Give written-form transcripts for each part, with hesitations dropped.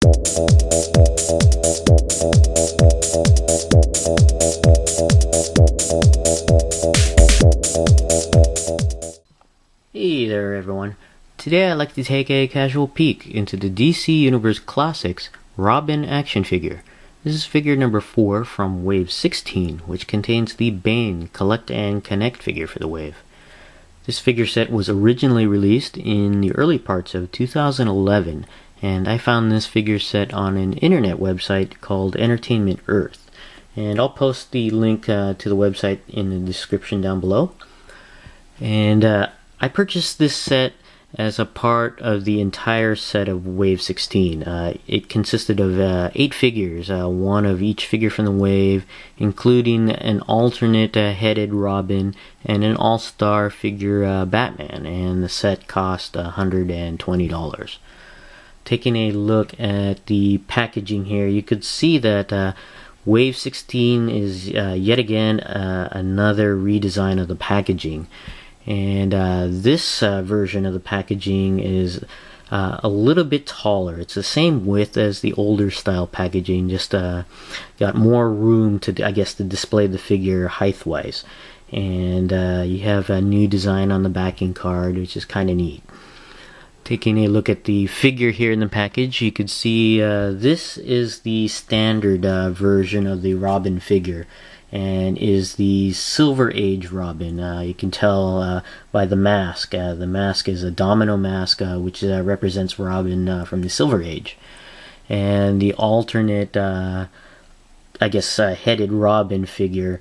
Hey there everyone. Today I'd like to take a casual peek into the DC Universe Classics Robin action figure. This is figure number 4 from Wave 16, which contains the Bane Collect and Connect figure for the wave. This figure set was originally released in the early parts of 2011, and I found this figure set on an internet website called Entertainment Earth. And I'll post the link to the website in the description down below. And I purchased this set as a part of the entire set of Wave 16. It consisted of 8 figures, one of each figure from the wave, including an alternate headed Robin and an all-star figure Batman, and the set cost $120. Taking a look at the packaging here, you could see that Wave 16 is yet again another redesign of the packaging. And this version of the packaging is a little bit taller. It's the same width as the older style packaging, just got more room to, I guess, to display the figure height-wise. And you have a new design on the backing card, which is kind of neat. Taking a look at the figure here in the package, you could see this is the standard version of the Robin figure, and is the Silver Age Robin. You can tell by the mask. The mask is a domino mask, which represents Robin from the Silver Age. And the alternate, I guess, headed Robin figure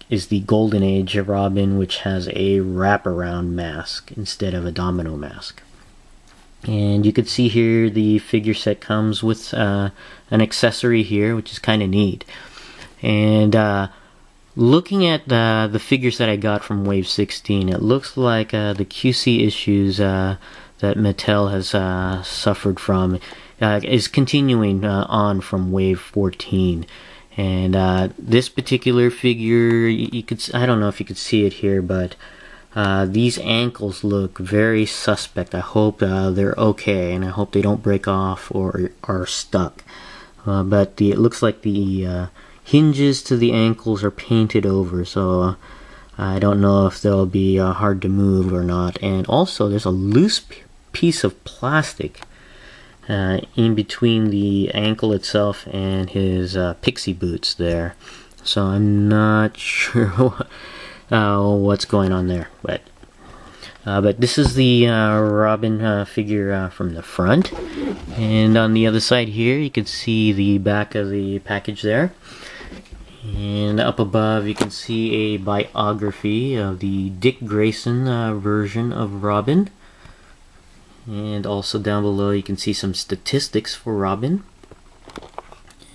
is the Golden Age Robin, which has a wraparound mask instead of a domino mask. And you could see here the figure set comes with an accessory here, which is kind of neat. And looking at the figures that I got from Wave 16, it looks like the QC issues that Mattel has suffered from is continuing on from Wave 14. And this particular figure, you could, I don't know if you could see it here, but these ankles look very suspect. I hope they're okay, and I hope they don't break off or are stuck. But it looks like the hinges to the ankles are painted over, so I don't know if they'll be hard to move or not. And also there's a loose piece of plastic in between the ankle itself and his pixie boots there, so I'm not sure what's going on there, but this is the Robin figure from the front. And on the other side here you can see the back of the package there. And up above you can see a biography of the Dick Grayson version of Robin. And also down below you can see some statistics for Robin.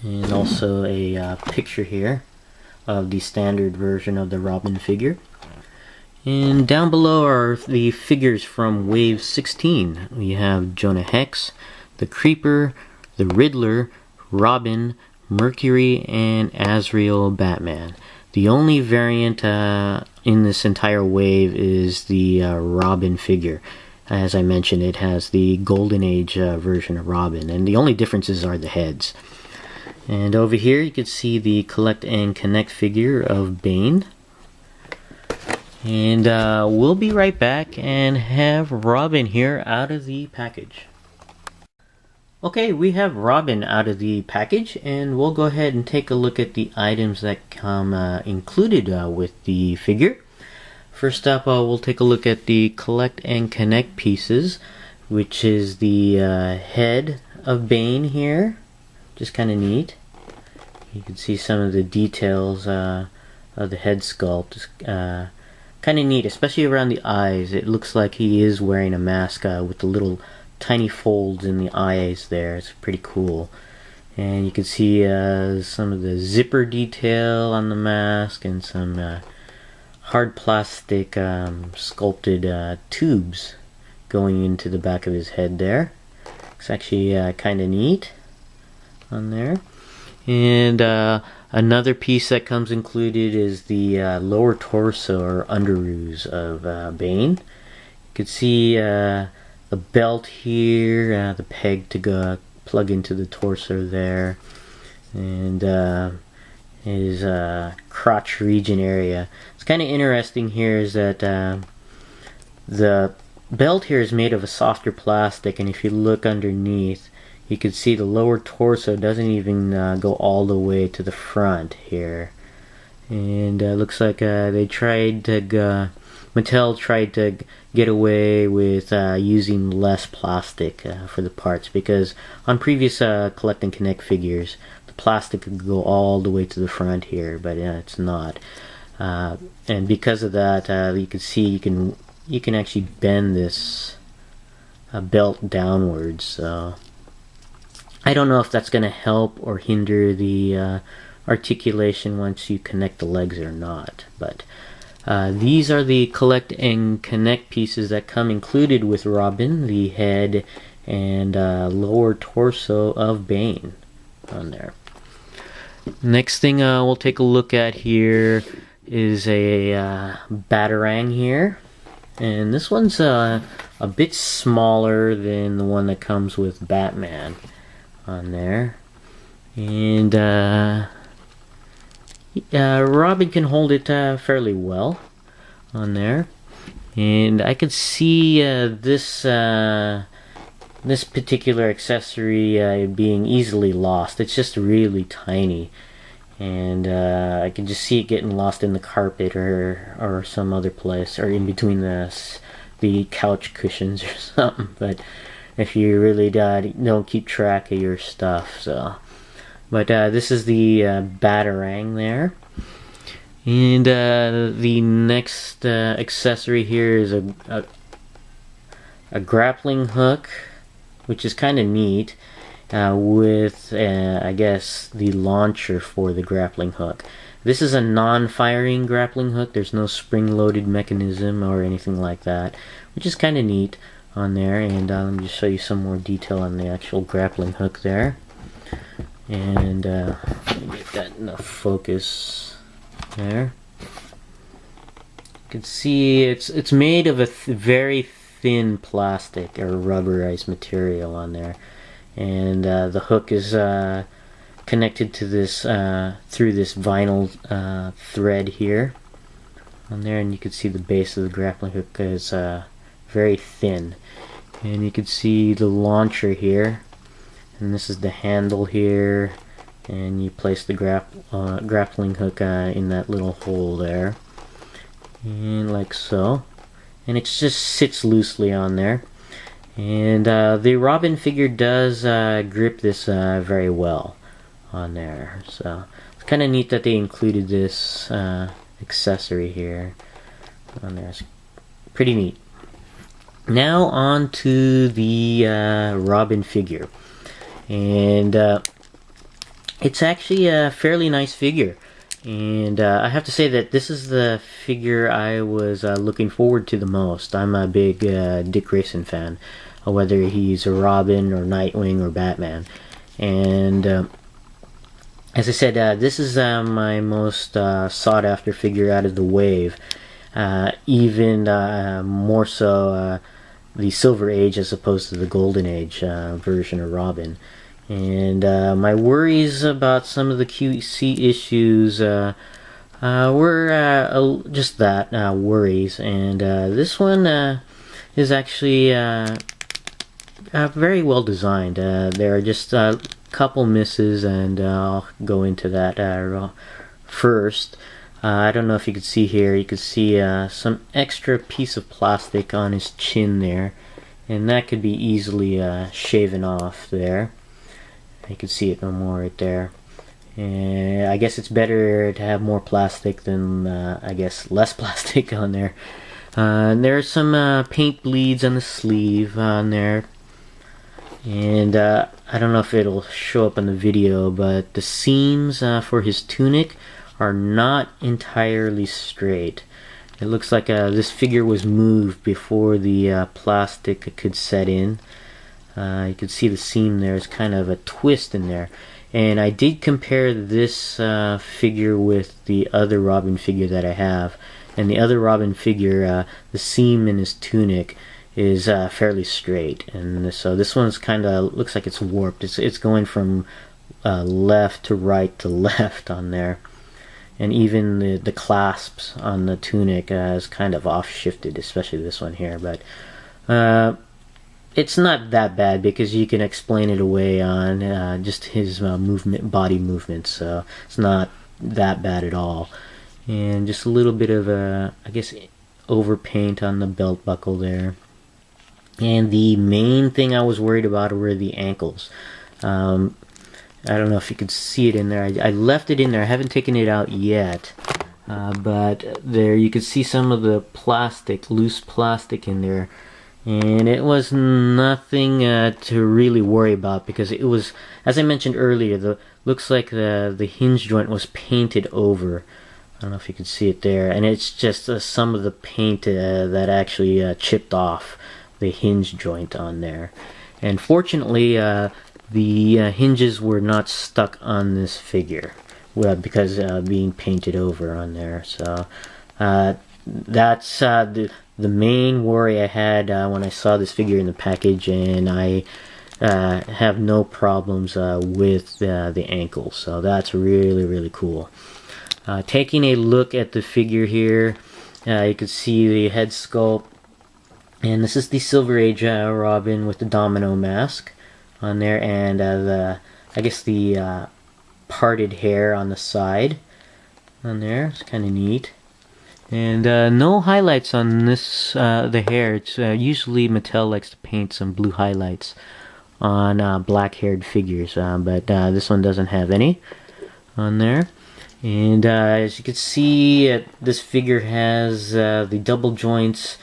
And also a picture here of the standard version of the Robin figure. And down below are the figures from Wave 16. We have Jonah Hex, the Creeper, the Riddler, Robin, Mercury, and Azrael Batman. The only variant in this entire wave is the Robin figure. As I mentioned, it has the Golden Age version of Robin, and the only differences are the heads. And over here you can see the Collect and Connect figure of Bane. And we'll be right back and have Robin here out of the package. Okay, we have Robin out of the package, and we'll go ahead and take a look at the items that come included with the figure. First up, we'll take a look at the Collect and Connect pieces, which is the head of Bane here. Just kind of neat. You can see some of the details of the head sculpt. Kind of neat, especially around the eyes. It looks like he is wearing a mask with the little tiny folds in the eyes there. It's pretty cool. And you can see some of the zipper detail on the mask and some hard plastic sculpted tubes going into the back of his head there. It's actually kind of neat on there. And another piece that comes included is the lower torso or underoos of Bane. You can see the belt here, the peg to plug into the torso there, and his crotch region area. It's kind of interesting here is that the belt here is made of a softer plastic, and if you look underneath, you can see the lower torso doesn't even go all the way to the front here. And looks like they tried to Mattel tried to get away with using less plastic for the parts, because on previous Collect and Connect figures the plastic could go all the way to the front here, but it's not. And because of that, you can see you can actually bend this belt downwards. So I don't know if that's going to help or hinder the articulation once you connect the legs or not, but these are the Collect and Connect pieces that come included with Robin, the head and lower torso of Bane on there. Next thing we'll take a look at here is a Batarang here, and this one's a bit smaller than the one that comes with Batman on there, and Robin can hold it fairly well on there, and I could see this particular accessory being easily lost. It's just really tiny, and I can just see it getting lost in the carpet or some other place, or in between the couch cushions or something. But if you really don't keep track of your stuff, so. But this is the Batarang there. And the next accessory here is a grappling hook, which is kind of neat, with I guess the launcher for the grappling hook. This is a non-firing grappling hook. There's no spring-loaded mechanism or anything like that, which is kind of neat on there. And let me just show you some more detail on the actual grappling hook there. And let me get that enough focus there. You can see it's made of a very thin plastic or rubberized material on there, and the hook is connected to this through this vinyl thread here on there, and you can see the base of the grappling hook is very thin, and you can see the launcher here. And this is the handle here, and you place the grappling hook in that little hole there, and like so, and it just sits loosely on there. And the Robin figure does grip this very well on there, so it's kind of neat that they included this accessory here on there. It's pretty neat. Now on to the Robin figure. And it's actually a fairly nice figure, and I have to say that this is the figure I was looking forward to the most. I'm a big Dick Grayson fan, whether he's a Robin or Nightwing or Batman, and as I said, this is my most sought after figure out of the wave, even more so the Silver Age as opposed to the Golden Age version of Robin. And my worries about some of the QC issues were just that, worries. And this one is actually very well designed. There are just a couple misses, and I'll go into that first. I don't know if you could see here, you could see some extra piece of plastic on his chin there, and that could be easily shaven off there. You can see it no more right there. And I guess it's better to have more plastic than, I guess, less plastic on there. And there's some paint bleeds on the sleeve on there. And I don't know if it'll show up on the video, but the seams for his tunic are not entirely straight. It looks like this figure was moved before the plastic could set in. You can see the seam there is kind of a twist in there. And I did compare this figure with the other Robin figure that I have. And the other Robin figure, the seam in his tunic is fairly straight, and so this one's kind of looks like it's warped. It's going from left to right to left on there, and even the clasps on the tunic is kind of off shifted, especially this one here. But it's not that bad because you can explain it away on just his body movements, so it's not that bad at all. And just a little bit of I guess overpaint on the belt buckle there. And the main thing I was worried about were the ankles. I don't know if you could see it in there. I left it in there. I haven't taken it out yet. But there you could see some of the plastic, loose plastic in there. And it was nothing to really worry about because it was, as I mentioned earlier, looks like the hinge joint was painted over. I don't know if you can see it there. And it's just some of the paint that actually chipped off the hinge joint on there. And fortunately, the hinges were not stuck on this figure because being painted over on there. So that's the main worry I had when I saw this figure in the package, and I have no problems with the ankles. So that's really cool. Taking a look at the figure here, you can see the head sculpt, and this is the Silver Age Robin with the domino mask on there, and I guess the parted hair on the side on there. It's kind of neat. And no highlights on this the hair. It's usually Mattel likes to paint some blue highlights on black-haired figures, but this one doesn't have any on there. And as you can see, this figure has the double joints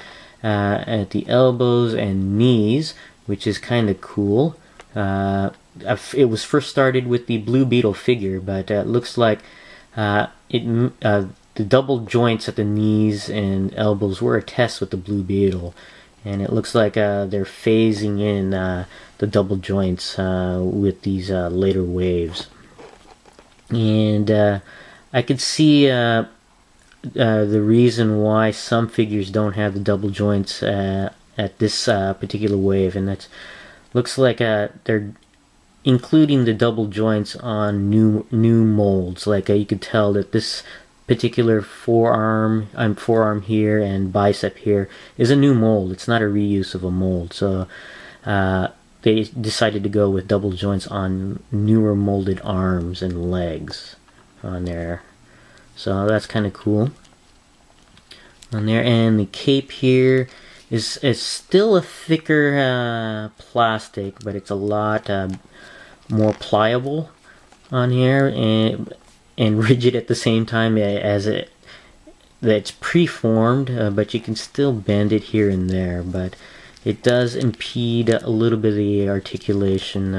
at the elbows and knees, which is kind of cool. It was first started with the Blue Beetle figure, but it looks like the double joints at the knees and elbows were a test with the Blue Beetle, and it looks like they're phasing in the double joints with these later waves. And I could see the reason why some figures don't have the double joints at this particular wave, and that looks like they're including the double joints on new molds. Like you could tell that this particular forearm here and bicep here is a new mold. It's not a reuse of a mold. So they decided to go with double joints on newer molded arms and legs on there. So that's kind of cool on there. And the cape here is still a thicker plastic, but it's a lot more pliable on here and rigid at the same time, as that's preformed, but you can still bend it here and there. But it does impede a little bit of the articulation,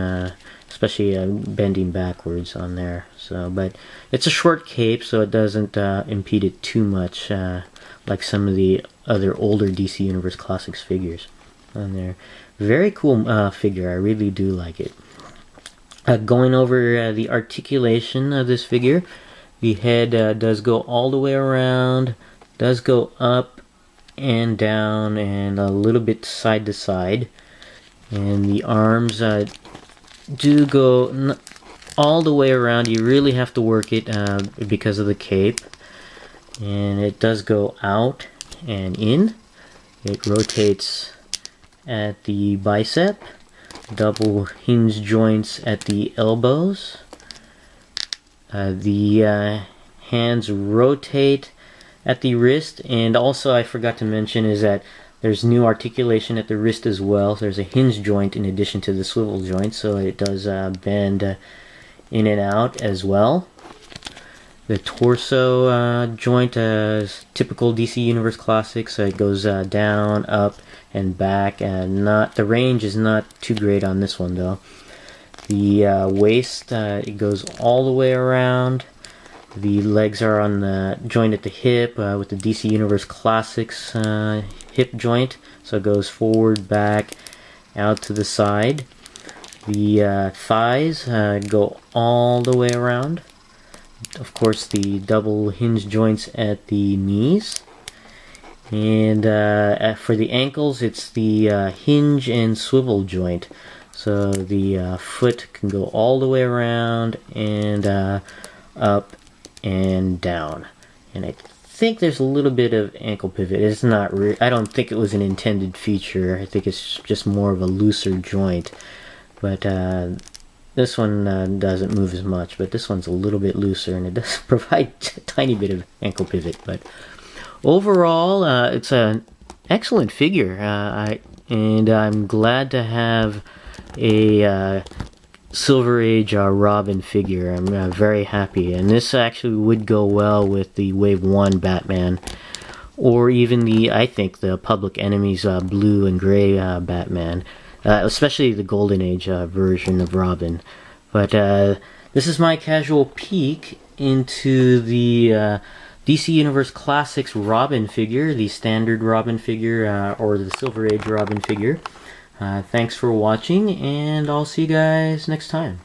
especially bending backwards on there. So, but it's a short cape, so it doesn't impede it too much, like some of the other older DC Universe Classics figures on there. Very cool figure. I really do like it. Going over the articulation of this figure, the head does go all the way around, does go up and down, and a little bit side to side. And the arms do go all the way around. You really have to work it because of the cape. And it does go out and in. It rotates at the bicep. Double hinge joints at the elbows. The hands rotate at the wrist, and also I forgot to mention is that there's new articulation at the wrist as well. There's a hinge joint in addition to the swivel joint, so it does bend in and out as well. The torso joint is typical DC Universe Classics, so it goes down, up, and back. The range is not too great on this one though. The waist, it goes all the way around. The legs are on the joint at the hip with the DC Universe Classics hip joint, so it goes forward, back, out to the side. The thighs go all the way around. Of course, the double hinge joints at the knees. And for the ankles, it's the hinge and swivel joint. So the foot can go all the way around and up and down. And I think there's a little bit of ankle pivot. It's not. I don't think it was an intended feature. I think it's just more of a looser joint. But this one doesn't move as much. But this one's a little bit looser, and it does provide a tiny bit of ankle pivot. But overall, it's an excellent figure. And I'm glad to have a Silver Age Robin figure. I'm very happy, and this actually would go well with the Wave 1 Batman, or even I think the Public Enemy's blue and gray Batman, especially the Golden Age version of Robin. But this is my casual peek into the DC Universe Classics Robin figure, the standard Robin figure, or the Silver Age Robin figure. Thanks for watching, and I'll see you guys next time.